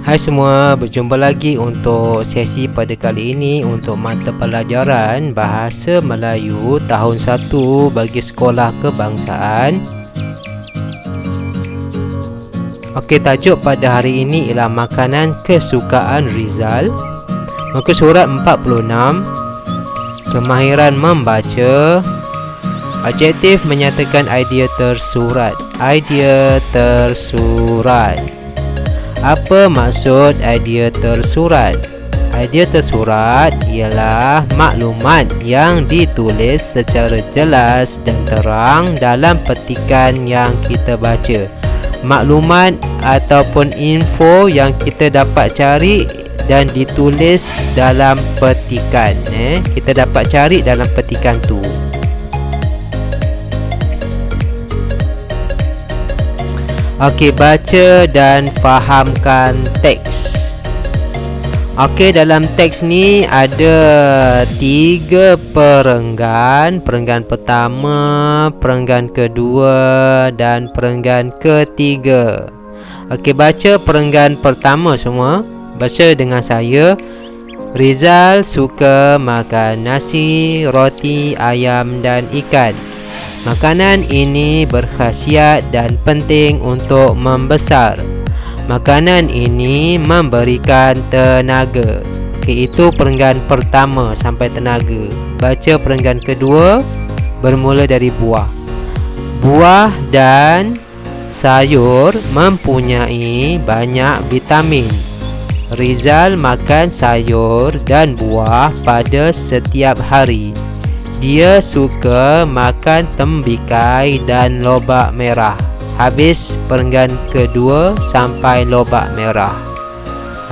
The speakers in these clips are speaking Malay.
Hai semua, berjumpa lagi untuk sesi pada kali ini untuk mata pelajaran Bahasa Melayu tahun 1 bagi sekolah kebangsaan. Okey, tajuk pada hari ini ialah makanan kesukaan Rizal. Muka surat 46. Kemahiran membaca. Adjektif menyatakan idea tersurat. Idea tersurat. Apa maksud idea tersurat? Idea tersurat ialah maklumat yang ditulis secara jelas dan terang dalam petikan yang kita baca. Maklumat ataupun info yang kita dapat cari dan ditulis dalam petikan. Kita dapat cari dalam petikan tu. Okey, baca dan fahamkan teks. Okey, dalam teks ni ada 3 perenggan. Perenggan pertama, perenggan kedua dan perenggan ketiga. Okey, baca perenggan pertama semua. Baca dengan saya. Rizal suka makan nasi, roti, ayam dan ikan. Makanan ini berkhasiat dan penting untuk membesar. Makanan ini memberikan tenaga. Okey, itu perenggan pertama sampai tenaga. Baca perenggan kedua, bermula dari buah. Buah dan sayur mempunyai banyak vitamin. Rizal makan sayur dan buah pada setiap hari. Dia suka makan tembikai dan lobak merah. Habis perenggan kedua sampai lobak merah.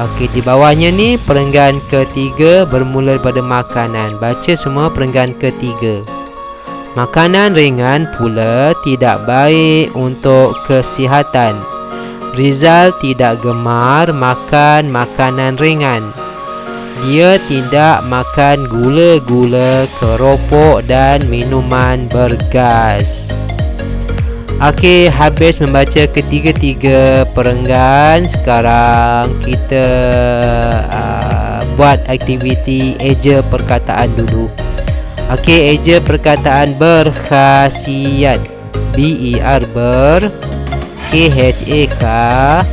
Okey, di bawahnya ni perenggan ketiga bermula daripada makanan. Baca semua perenggan ketiga. Makanan ringan pula tidak baik untuk kesihatan. Rizal tidak gemar makan makanan ringan. Dia tidak makan gula-gula, keropok dan minuman bergas. Okey, habis membaca ketiga-tiga perenggan. Sekarang kita buat aktiviti eja perkataan dulu. Okey, eja perkataan berkhasiat. B-E-R ber K-H-A-K-S-I-C-A-T-A-T,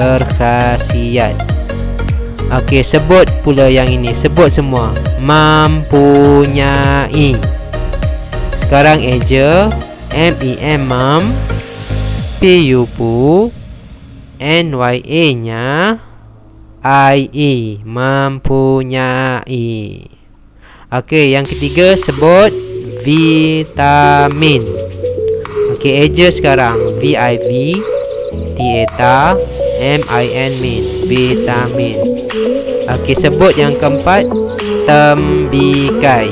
berkhasiat. Okey, sebut pula yang ini. Sebut semua. Mempunyai. Sekarang eja. M-E-M mem, P-U-P, N-Y-A nya I-E, mempunyai. Okey, yang ketiga sebut vitamin. Okey, eja sekarang. V-I-V T-A-T M-I-N min, vitamin. Okey, sebut yang keempat tembikai.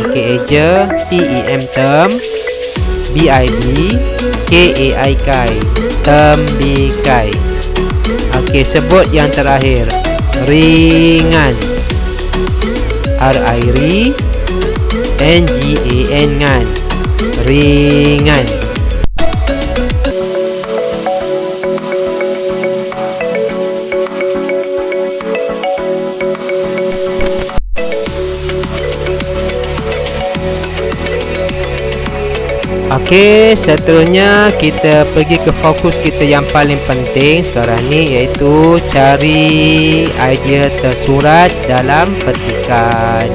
Okey, eja T-E-M tem B-I-B K-A-I-K, tembikai. Okey, sebut yang terakhir ringan. R-I-R N-G-A-N ngan, ringan. Okey, seterusnya kita pergi ke fokus kita yang paling penting sekarang ni, iaitu cari idea tersurat dalam petikan.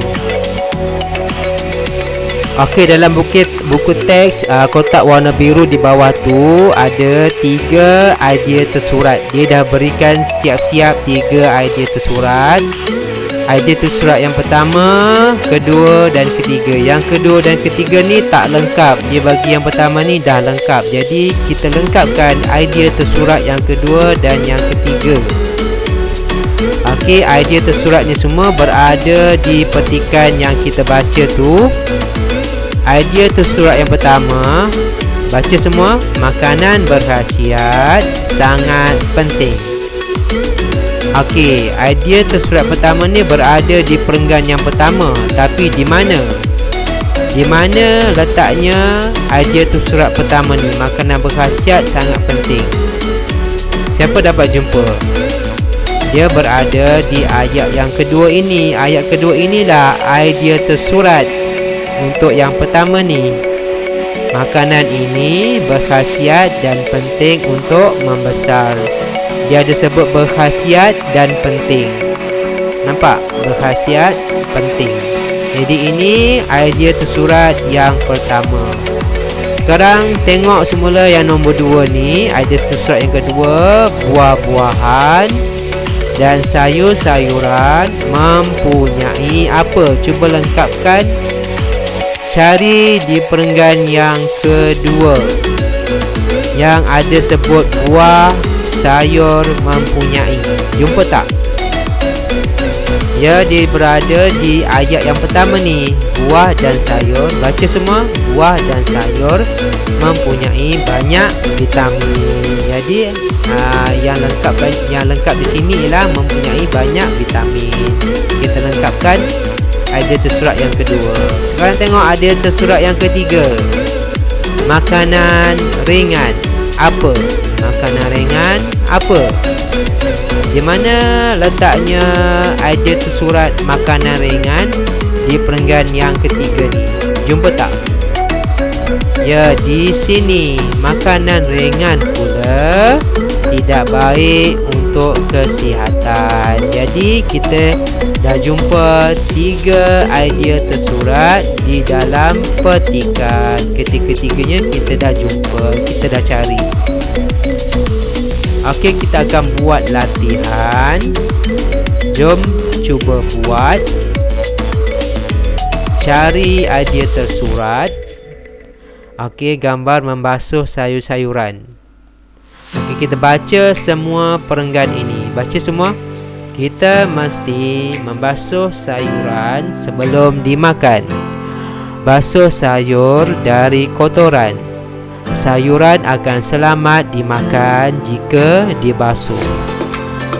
Okey, dalam buku teks kotak warna biru di bawah tu ada 3 idea tersurat. Dia dah berikan siap-siap 3 idea tersurat. Idea tersurat yang pertama, kedua dan ketiga. Yang kedua dan ketiga ni tak lengkap. Dia bagi yang pertama ni dah lengkap. Jadi kita lengkapkan idea tersurat yang kedua dan yang ketiga. Okey, idea tersurat ni semua berada di petikan yang kita baca tu. Idea tersurat yang pertama, baca semua. Makanan berkhasiat sangat penting. Okey, idea tersurat pertama ni berada di perenggan yang pertama. Tapi di mana? Di mana letaknya idea tersurat pertama ni? Makanan berkhasiat sangat penting. Siapa dapat jumpa? Dia berada di ayat yang kedua ini. Ayat kedua inilah idea tersurat untuk yang pertama ni. Makanan ini berkhasiat dan penting untuk membesar. Dia ada sebut berkhasiat dan penting. Nampak? Berkhasiat, penting. Jadi ini idea tersurat yang pertama. Sekarang tengok semula yang nombor 2 ni. Idea tersurat yang kedua, buah-buahan dan sayur-sayuran mempunyai apa? Cuba lengkapkan. Cari di perenggan yang kedua yang ada sebut buah, sayur mempunyai. Jumpa tak? Ya, dia berada di ayat yang pertama ni. Buah dan sayur. Baca semua. Buah dan sayur mempunyai banyak vitamin. Jadi yang lengkap di sini ialah mempunyai banyak vitamin. Kita lengkapkan idea tersurat yang kedua. Sekarang tengok idea tersurat yang ketiga. Makanan ringan apa? Makanan ringan apa? Di mana letaknya idea tersurat makanan ringan di perenggan yang ketiga ni? Jumpa tak? Ya, di sini. Makanan ringan pula tidak baik untuk kesihatan. Jadi kita dah jumpa 3 idea tersurat di dalam petikan. Ketiga-tiganya kita dah jumpa, kita dah cari. Okey, kita akan buat latihan. Jom cuba buat. Cari idea tersurat. Okey, gambar membasuh sayur-sayuran. Okey, kita baca semua perenggan ini. Baca semua. Kita mesti membasuh sayuran sebelum dimakan. Basuh sayur dari kotoran. Sayuran akan selamat dimakan jika dibasuh.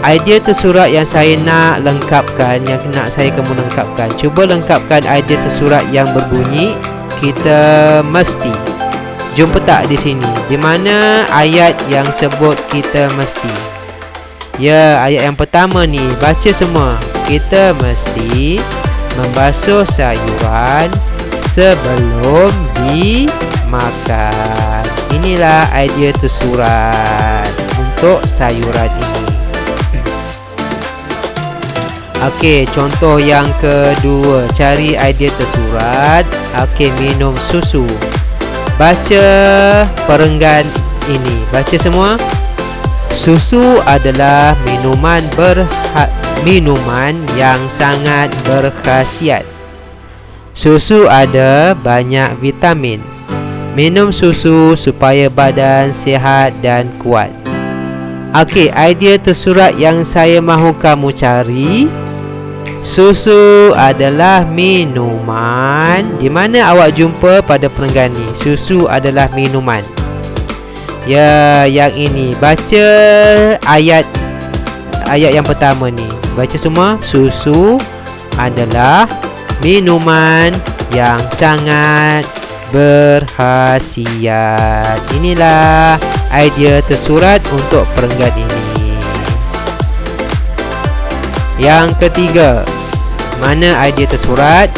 Idea tersurat yang saya nak lengkapkan, yang nak saya kamu lengkapkan. Cuba lengkapkan idea tersurat yang berbunyi kita mesti. Jumpa tak di sini? Di mana ayat yang sebut kita mesti? Ya, ayat yang pertama ni. Baca semua. Kita mesti membasuh sayuran sebelum dimakan. Inilah idea tersurat untuk sayuran ini. Okey, contoh yang kedua. Cari idea tersurat. Okey, minum susu. Baca perenggan ini. Baca semua. Susu adalah minuman yang sangat berkhasiat. Susu ada banyak vitamin. Minum susu supaya badan sihat dan kuat. Okey, idea tersurat yang saya mahu kamu cari. Susu adalah minuman. Di mana awak jumpa pada perenggan ni? Susu adalah minuman. Ya, yang ini. Baca ayat yang pertama ni. Baca semua. Susu adalah minuman yang sangat berkhasiat. Inilah idea tersurat untuk perenggan ini. Yang ketiga, mana idea tersurat?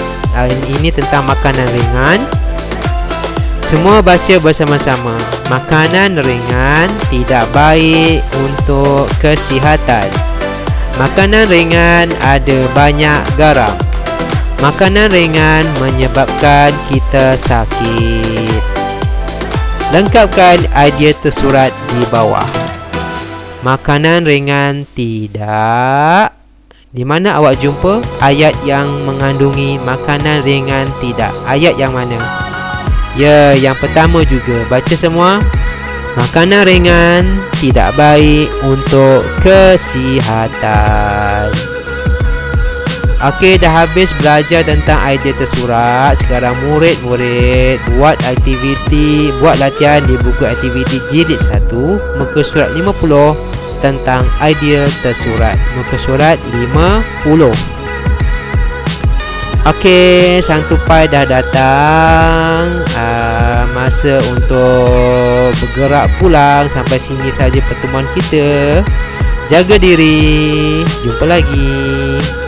Ini tentang makanan ringan. Semua baca bersama-sama. Makanan ringan tidak baik untuk kesihatan. Makanan ringan ada banyak garam. Makanan ringan menyebabkan kita sakit. Lengkapkan idea tersurat di bawah. Makanan ringan tidak. Di mana awak jumpa ayat yang mengandungi makanan ringan tidak? Ayat yang mana? Ya, yang pertama juga. Baca semua. Makanan ringan tidak baik untuk kesihatan. Okey, dah habis belajar tentang idea tersurat. Sekarang murid-murid buat aktiviti, buat latihan di buku aktiviti jilid 1, muka surat 50 tentang idea tersurat. Muka surat 50. Okey, sang tupai dah datang. Masa untuk bergerak pulang. Sampai sini saja pertemuan kita. Jaga diri. Jumpa lagi.